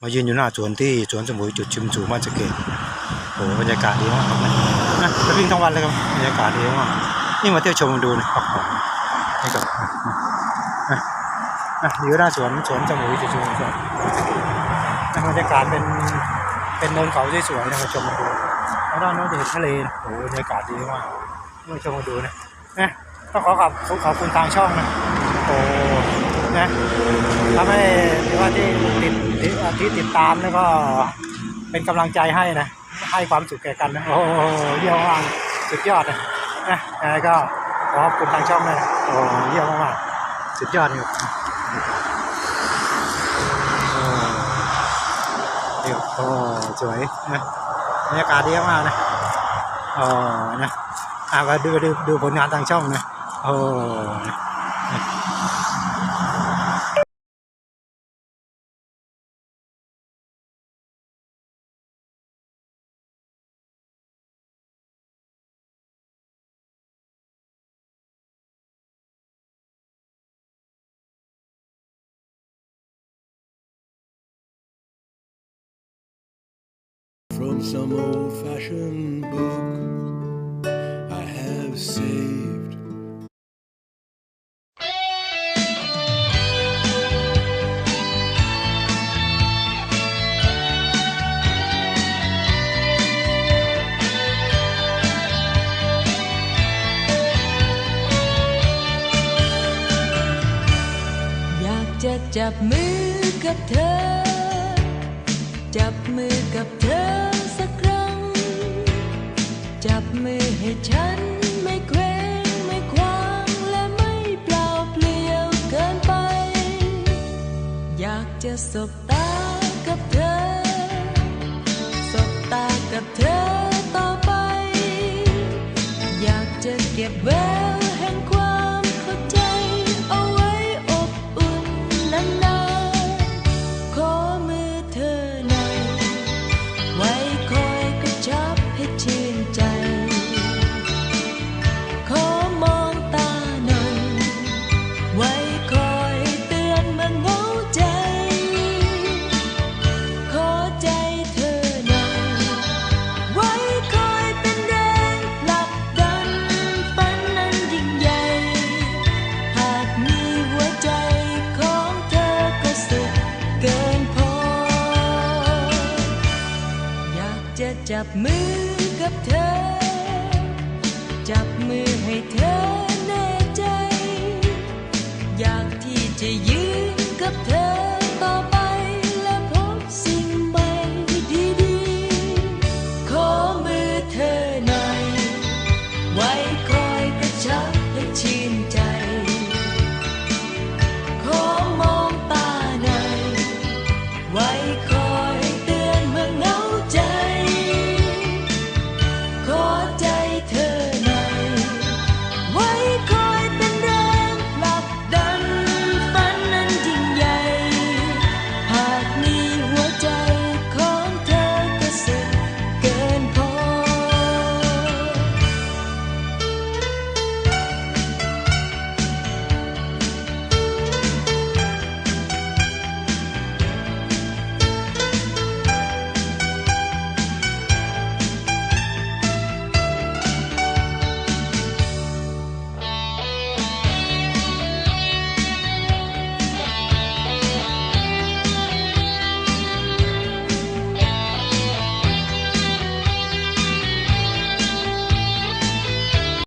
มายืนอยู่หน้าสวนที่สวนสมุยจุดชิมจูมาสเกตโอ้บรรยากาศดีมากครับนะจะวิ่งทั้งวันเลยครับบรรยากาศดีมากนี่มาเที่ยวชมดูนะครับนี่ครับอยู่หน้าสวนสมุยจุดชิมจูบรรยากาศเป็นเนินเขาสวยๆนะครับชมดูแล้วด้านโน้นจะเห็นทะเลโอ้บรรยากาศดีมากมาชมดูนะต้องขอบคุณทางช่องนะโอ้นะทำให้ว่าที่ติดตามแล้วก็เป็นกำลังใจให้นะให้ความสุขแก่กันนะโอ้เยี่ยมมากสุดยอดนะอะไรก็ขอบคุณทางช่องเลยโอ้เยี่ยมมากสุดยอดเลยโอ้สวยนะบรรยากาศดีมากนะโอ้นะมาดูผลงานทางช่องนะโอ้From some old-fashioned book I have saved.อยากจะจับมือกับเธอจับมือกับเธอสักครั้งจับมือให้ฉันไม่เคว้งไม่คว้างและไม่เปล่าเปลี่ยวเกินไปอยากจะสบตากับเธอสบตากับเธอต่อไปอยากจะเก็บแววแห่งความเข้าใจเอาไว้อบอุ่นนานๆขอมือเธอหน่อยไว้คอยกระชับให้ชื่นใจขอมองตาหน่อยไว้คอยเตือนเมื่อเหงาใจขอใจเธอหน่อยไว้คอยเป็นแรงผลักดันฝันนั้นยิ่งใหญ่หากมีหัวใจของเธอก็สุขเกินพออยากจะจับมือกับเธอจับมือให้เธอแน่ใจอยากที่จะยืนกับเธอต่อไปและพบสิ่งใหม่ดีๆขอมือเธอหน่อยไว้คอยกระชับให้ชื่นใจขอมองตาหน่อยไว้ค